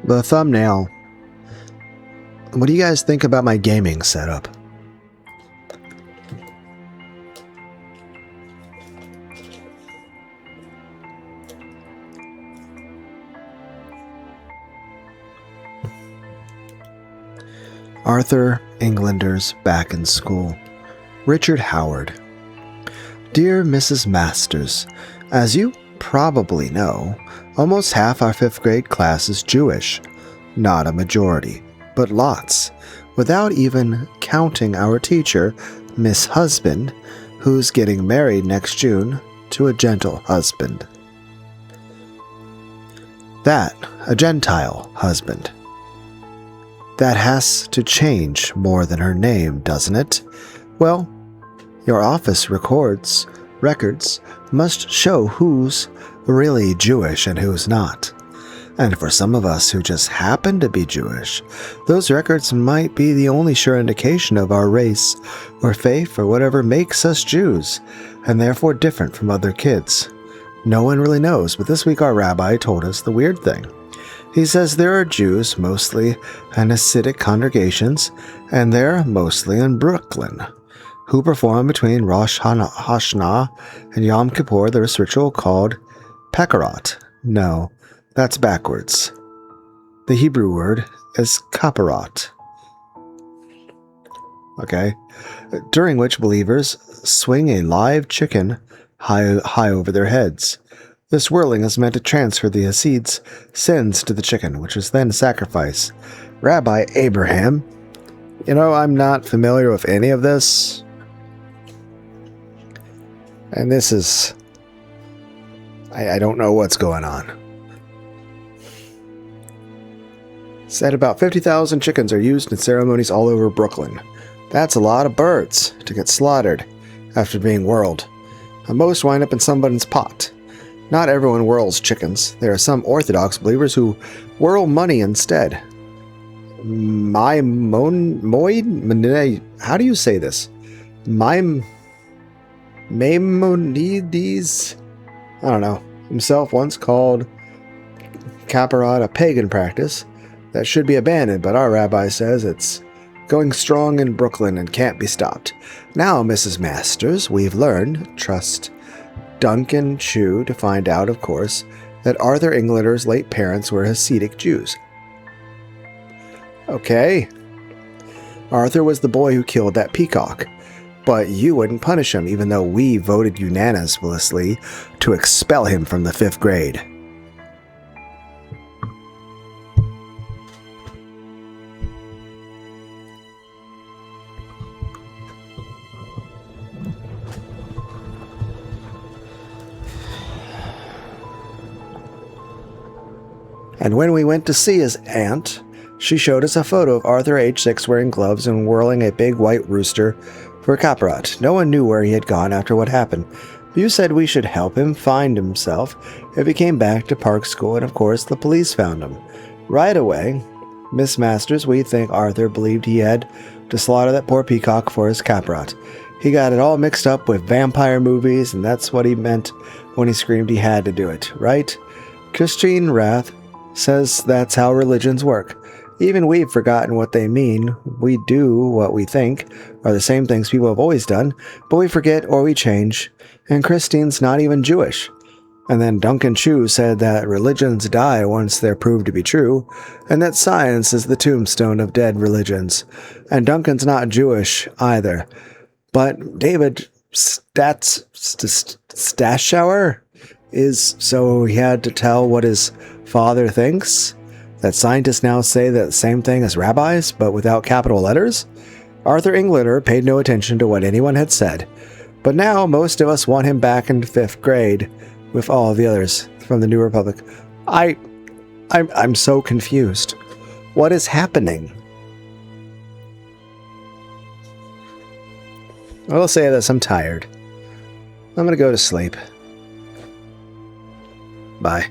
The thumbnail. What do you guys think about my gaming setup? Arthur Englander's back in school. Richard Howard. Dear Mrs. Masters, as you probably know, almost half our 5th grade class is Jewish. Not a majority, but lots, without even counting our teacher, Miss Husband, who's getting married next June to a gentle husband. That, a Gentile husband. That has to change more than her name, doesn't it? Well, your office records must show who's really Jewish and who's not. And for some of us who just happen to be Jewish, those records might be the only sure indication of our race or faith or whatever makes us Jews, and therefore different from other kids. No one really knows, but this week our rabbi told us the weird thing. He says there are Jews, mostly in Hasidic congregations, and they're mostly in Brooklyn, who perform between Rosh Hashanah and Yom Kippur this ritual called Pekarot. No, that's backwards. The Hebrew word is kaparot. Okay. During which believers swing a live chicken high over their heads. This whirling is meant to transfer the Hasid's sins to the chicken, which is then sacrificed. Rabbi Abraham, I'm not familiar with any of this. And this is... I don't know what's going on. Said about 50,000 chickens are used in ceremonies all over Brooklyn. That's a lot of birds to get slaughtered after being whirled. And most wind up in somebody's pot. Not everyone whirls chickens. There are some Orthodox believers who whirl money instead. How do you say this? Maimonides? I don't know. Himself once called kaparot a pagan practice that should be abandoned, but our rabbi says it's going strong in Brooklyn and can't be stopped. Now, Mrs. Masters, we've learned, trust Duncan Chu to find out, of course, that Arthur Englander's late parents were Hasidic Jews. Okay. Arthur was the boy who killed that peacock, but you wouldn't punish him even though we voted unanimously to expel him from the 5th grade. And when we went to see his aunt, she showed us a photo of Arthur, age 6, wearing gloves and whirling a big white rooster for kaparot. No one knew where he had gone after what happened. You said we should help him find himself if he came back to Park School, and of course the police found him. Right away, Miss Masters, we think Arthur believed he had to slaughter that poor peacock for his kaparot. He got it all mixed up with vampire movies, and that's what he meant when he screamed he had to do it, right? Christine Rath says that's how religions work. Even we've forgotten what they mean. We do what we think are the same things people have always done, but we forget or we change. And Christine's not even Jewish. And then Duncan Chu said that religions die once they're proved to be true, and that science is the tombstone of dead religions. And Duncan's not Jewish either. But David Stashower is, so he had to tell what his father thinks? That scientists now say the same thing as rabbis, but without capital letters? Arthur Englander paid no attention to what anyone had said. But now most of us want him back in 5th grade with all the others from the New Republic. I'm so confused. What is happening? I will say this, I'm tired. I'm going to go to sleep. Bye.